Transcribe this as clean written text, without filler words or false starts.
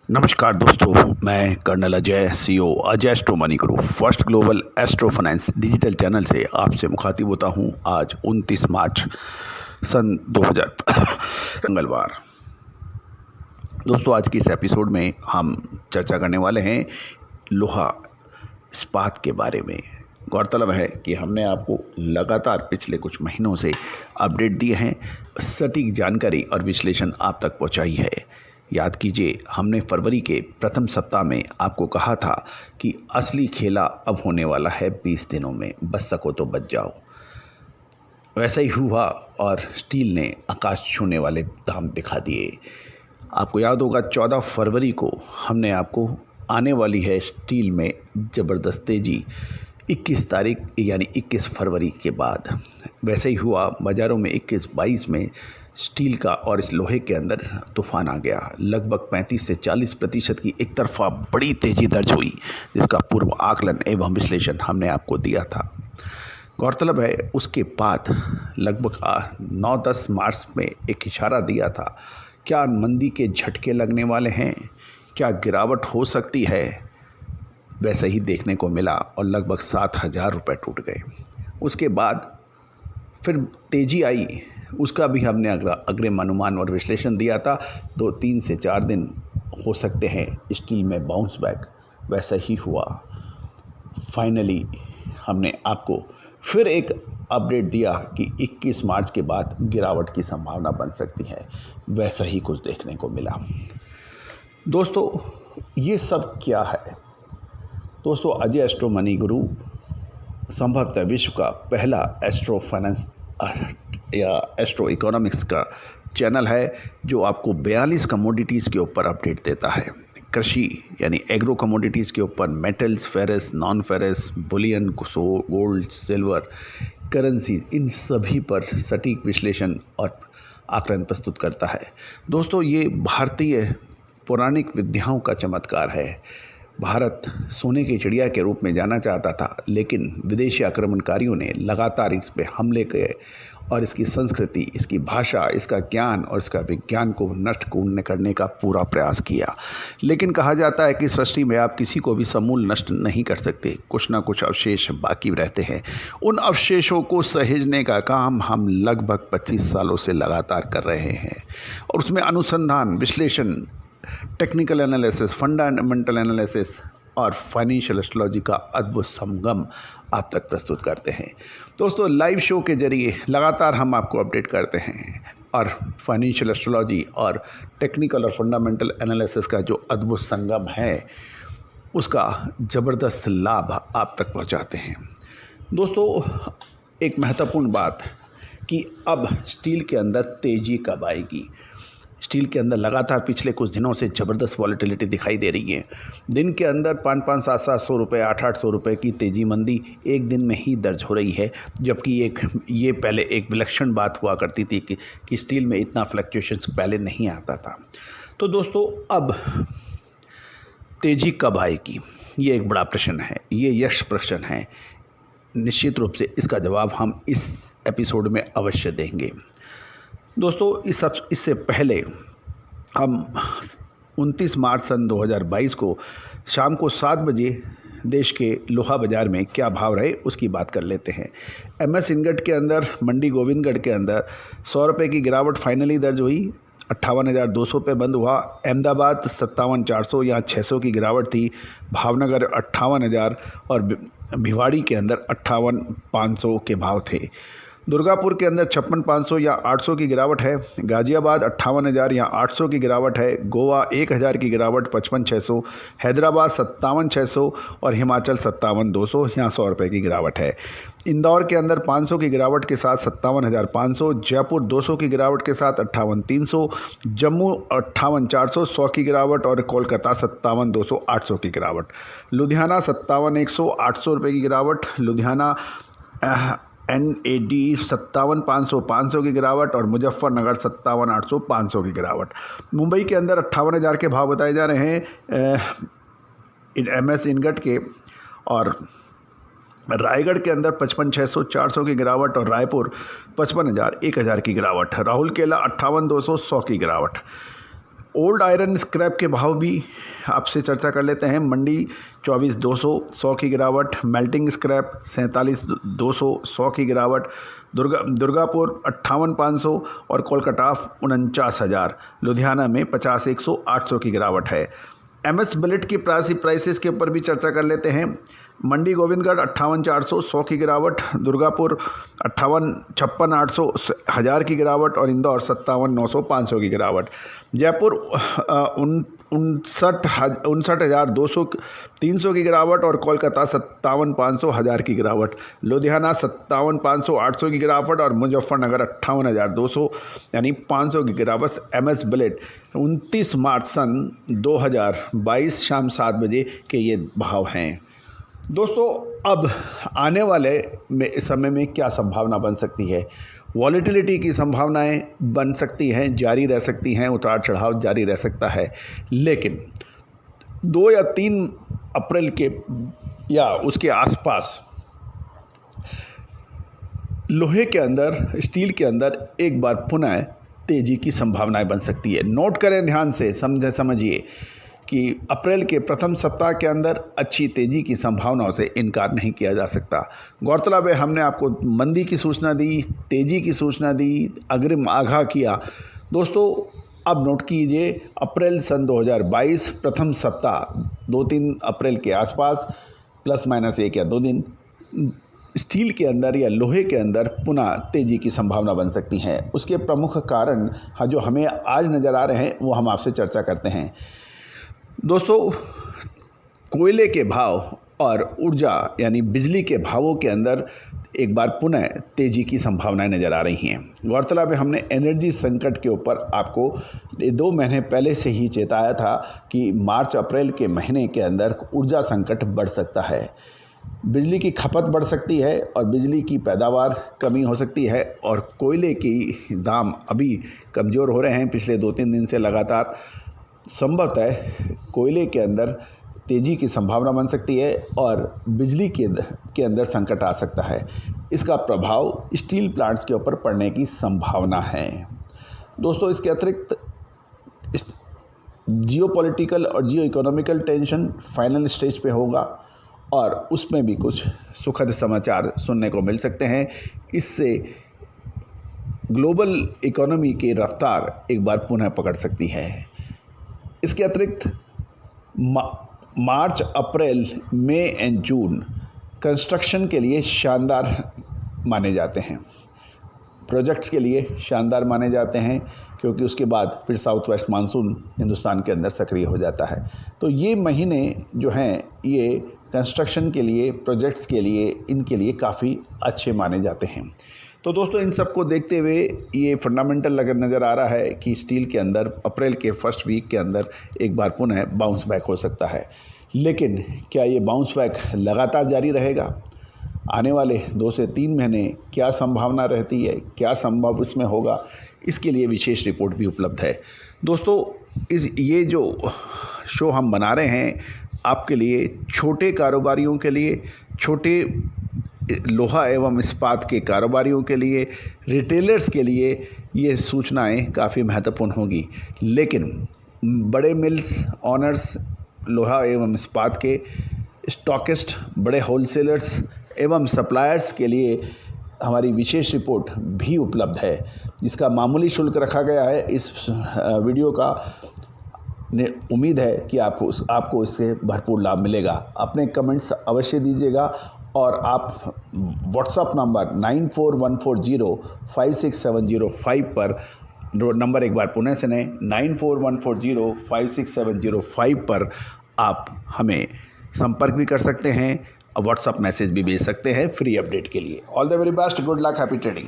नमस्कार दोस्तों, मैं colonel Ajay, CEO Ajay astro money Guru first global astro finance digital channel से आपसे मुखातिब होता हूं। आज 29 मार्च सन 2000 मंगलवार। दोस्तों, आज की इस एपिसोड में हम चर्चा करने वाले हैं लोहा इस्पात के बारे में। गौरतलब है कि हमने आपको लगातार पिछले कुछ महीनों से अपडेट दिए हैं, सटीक जानकारी और विश्लेषण आप तक पहुंचाई है। याद कीजिए, हमने फरवरी के प्रथम सप्ताह में आपको कहा था कि असली खेला अब होने वाला है 20 दिनों में, बच सको तो बच जाओ। वैसा ही हुआ और स्टील ने आकाश छूने वाले दाम दिखा दिए। आपको याद होगा 14 फरवरी को हमने आपको आने वाली है स्टील में ज़बरदस्त तेजी 21 तारीख यानी 21 फरवरी के बाद। वैसे ही हुआ, बाज़ारों में 21-22 में स्टील का और इस लोहे के अंदर तूफान आ गया। लगभग 35 से 40% की एक तरफा बड़ी तेज़ी दर्ज हुई, जिसका पूर्व आकलन एवं विश्लेषण हमने आपको दिया था। गौरतलब है, उसके बाद लगभग 9-10 मार्च में एक इशारा दिया था, क्या मंदी के झटके लगने वाले हैं, क्या गिरावट हो सकती है। वैसे ही देखने को मिला और लगभग 7,000 रुपये टूट गए। उसके बाद फिर तेज़ी आई, उसका भी हमने अग्रिम अनुमान और विश्लेषण दिया था। 2-3 से 4 दिन हो सकते हैं स्टील में बाउंस बैक। वैसा ही हुआ। फाइनली हमने आपको फिर एक अपडेट दिया कि 21 मार्च के बाद गिरावट की संभावना बन सकती है। वैसा ही कुछ देखने को मिला। दोस्तों, ये सब क्या है? दोस्तों, अजय एस्ट्रो मनी गुरु संभवतः विश्व का पहला एस्ट्रो फाइनेंस या एस्ट्रो इकोनॉमिक्स का चैनल है, जो आपको 42 कमोडिटीज़ के ऊपर अपडेट देता है। कृषि यानी एग्रो कमोडिटीज़ के ऊपर metals, ferrous, non ferrous, bullion, gold, silver, currency, इन सभी पर सटीक विश्लेषण और आकलन प्रस्तुत करता है। दोस्तों, ये भारतीय पौराणिक विद्याओं का चमत्कार है। भारत सोने की चिड़िया के रूप में जाना चाहता था, लेकिन विदेशी आक्रमणकारियों ने लगातार इस पे हमले किए और इसकी संस्कृति, इसकी भाषा, इसका ज्ञान और इसका विज्ञान को नष्ट करने का पूरा प्रयास किया। लेकिन कहा जाता है कि सृष्टि में आप किसी को भी समूल नष्ट नहीं कर सकते, कुछ ना कुछ अवशेष बाकी रहते हैं। उन अवशेषों को सहेजने का काम हम लगभग 25 सालों से लगातार कर रहे हैं और उसमें अनुसंधान, विश्लेषण, टेक्निकल एनालिसिस, फंडामेंटल एनालिसिस और फाइनेंशियल एस्ट्रोलॉजी का अद्भुत संगम आप तक प्रस्तुत करते हैं। दोस्तों, लाइव शो के जरिए लगातार हम आपको अपडेट करते हैं और फाइनेंशियल एस्ट्रोलॉजी और टेक्निकल और फंडामेंटल एनालिसिस का जो अद्भुत संगम है, उसका ज़बरदस्त लाभ आप तक पहुंचाते हैं। दोस्तों, एक महत्वपूर्ण बात कि अब स्टील के अंदर तेज़ी कब आएगी। स्टील के अंदर लगातार पिछले कुछ दिनों से ज़बरदस्त वॉलेटिलिटी दिखाई दे रही है। दिन के अंदर 500, 700 रुपये, 800 रुपये की तेज़ी मंदी एक दिन में ही दर्ज हो रही है, जबकि ये पहले एक विलक्षण बात हुआ करती थी कि स्टील में इतना फ्लक्चुएशंस पहले नहीं आता था। तो दोस्तों, अब तेज़ी कब आएगी, ये एक बड़ा प्रश्न है, ये यश प्रश्न है। निश्चित रूप से इसका जवाब हम इस एपिसोड में अवश्य देंगे। दोस्तों, इससे पहले हम 29 मार्च सन 2022 को शाम को 7 बजे देश के लोहा बाज़ार में क्या भाव रहे उसकी बात कर लेते हैं। MS इनगट के अंदर, मंडी गोविंदगढ़ के अंदर 100 रुपये की गिरावट फाइनली दर्ज हुई, 58,200 पे बंद हुआ। अहमदाबाद 57,400 या 600 की गिरावट थी। भावनगर 58,000 और भिवाड़ी के अंदर 58,500 के भाव थे। दुर्गापुर के अंदर 56,500 या 800 की गिरावट है। गाज़ियाबाद 58,000 या 800 की गिरावट है। गोवा 1,000 की गिरावट 55,600। हैदराबाद 57,600 और हिमाचल 57,200 या 100 रुपये की गिरावट है। इंदौर के अंदर 500 की गिरावट के साथ 57,500। जयपुर 200 की गिरावट के साथ 58,300। जम्मू 58,400 100 की गिरावट और कोलकाता 57,200 800 की गिरावट। लुधियाना 57,100 800 रुपये की गिरावट। लुधियाना NAD 57,500 500 की गिरावट और मुजफ्फरनगर 57,800 500 की गिरावट। मुंबई के अंदर 58,000 के भाव बताए जा रहे हैं MS इनगट के, और रायगढ़ के अंदर 55,600 400 की गिरावट और रायपुर 55,000 1,000 की गिरावट। राहुल केला 58,200 100 की गिरावट। ओल्ड आयरन स्क्रैप के भाव भी आपसे चर्चा कर लेते हैं। मंडी 24,200 100 की गिरावट, मेल्टिंग स्क्रैप 47,200 100 की गिरावट, दुर्गापुर 58,500 और कोलकाता 49,000। लुधियाना में 50,100 800 की गिरावट है। MS बिलेट की प्राइसेस के ऊपर भी चर्चा कर लेते हैं। मंडी गोविंदगढ़ 58,400 100 की गिरावट, दुर्गापुर 56,800 1000 की गिरावट और इंदौर 57,900 500 की गिरावट। जयपुर 59,200 300 की गिरावट और कोलकाता 57,500 1000 की गिरावट। लुधियाना 57,500 800 की गिरावट और मुजफ्फरनगर 58,200 यानी 500 की गिरावट। MS बिलेट 29 मार्च सन 2022 शाम 7 बजे के ये भाव हैं। दोस्तों, अब आने वाले समय में क्या संभावना बन सकती है? वॉलेटिलिटी की संभावनाएं बन सकती हैं, जारी रह सकती हैं, उतार चढ़ाव जारी रह सकता है। लेकिन 2 या 3 अप्रैल के या उसके आसपास लोहे के अंदर, स्टील के अंदर एक बार पुनः तेज़ी की संभावनाएं बन सकती है। नोट करें ध्यान से, समझिए कि अप्रैल के प्रथम सप्ताह के अंदर अच्छी तेज़ी की संभावनाओं से इनकार नहीं किया जा सकता। गौरतलब है, हमने आपको मंदी की सूचना दी, तेज़ी की सूचना दी, अग्रिम आगाह किया। दोस्तों, अब नोट कीजिए, अप्रैल सन 2022 प्रथम सप्ताह 2-3 अप्रैल के आसपास ±1 या 2 दिन स्टील के अंदर या लोहे के अंदर पुनः तेज़ी की संभावना बन सकती है। उसके प्रमुख कारण जो हमें आज नज़र आ रहे हैं वो हम आपसे चर्चा करते हैं। दोस्तों, कोयले के भाव और ऊर्जा यानी बिजली के भावों के अंदर एक बार पुनः तेज़ी की संभावनाएं नज़र आ रही हैं। गौरतलब है, हमने एनर्जी संकट के ऊपर आपको 2 महीने पहले से ही चेताया था कि मार्च अप्रैल के महीने के अंदर ऊर्जा संकट बढ़ सकता है, बिजली की खपत बढ़ सकती है और बिजली की पैदावार कमी हो सकती है और कोयले की दाम अभी कमज़ोर हो रहे हैं पिछले 2-3 दिन से लगातार। संभवतः कोयले के अंदर तेज़ी की संभावना बन सकती है और बिजली के अंदर संकट आ सकता है। इसका प्रभाव स्टील प्लांट्स के ऊपर पड़ने की संभावना है। दोस्तों, इसके अतिरिक्त जियोपॉलिटिकल और जियो इकोनॉमिकल टेंशन फाइनल स्टेज पे होगा और उसमें भी कुछ सुखद समाचार सुनने को मिल सकते हैं। इससे ग्लोबल इकोनॉमी की रफ्तार एक बार पुनः पकड़ सकती है। इसके अतिरिक्त मार्च, अप्रैल, मई एंड जून कंस्ट्रक्शन के लिए शानदार माने जाते हैं, प्रोजेक्ट्स के लिए शानदार माने जाते हैं, क्योंकि उसके बाद फिर साउथ वेस्ट मानसून हिंदुस्तान के अंदर सक्रिय हो जाता है। तो ये महीने जो हैं ये कंस्ट्रक्शन के लिए, प्रोजेक्ट्स के लिए, इनके लिए काफ़ी अच्छे माने जाते हैं। तो दोस्तों, इन सबको देखते हुए ये फंडामेंटल नज़र आ रहा है कि स्टील के अंदर अप्रैल के फर्स्ट वीक के अंदर एक बार पुनः बाउंस बैक हो सकता है। लेकिन क्या ये बाउंस बैक लगातार जारी रहेगा? आने वाले 2 से 3 महीने क्या संभावना रहती है, क्या संभव इसमें होगा, इसके लिए विशेष रिपोर्ट भी उपलब्ध है। दोस्तों, ये जो शो हम बना रहे हैं आपके लिए, छोटे कारोबारियों के लिए, छोटे लोहा एवं इस्पात के कारोबारियों के लिए, रिटेलर्स के लिए ये सूचनाएं काफ़ी महत्वपूर्ण होगी। लेकिन बड़े मिल्स ऑनर्स, लोहा एवं इस्पात के स्टॉकिस्ट, बड़े होलसेलर्स एवं सप्लायर्स के लिए हमारी विशेष रिपोर्ट भी उपलब्ध है, जिसका मामूली शुल्क रखा गया है। इस वीडियो का उम्मीद है कि आपको इससे भरपूर लाभ मिलेगा। अपने कमेंट्स अवश्य दीजिएगा और आप व्हाट्सएप नंबर 9414056705 पर, नंबर एक बार पुनः सुने, 9414056705 पर आप हमें संपर्क भी कर सकते हैं और व्हाट्सएप मैसेज भी भेज सकते हैं फ्री अपडेट के लिए। All the very best, good luck, happy trading.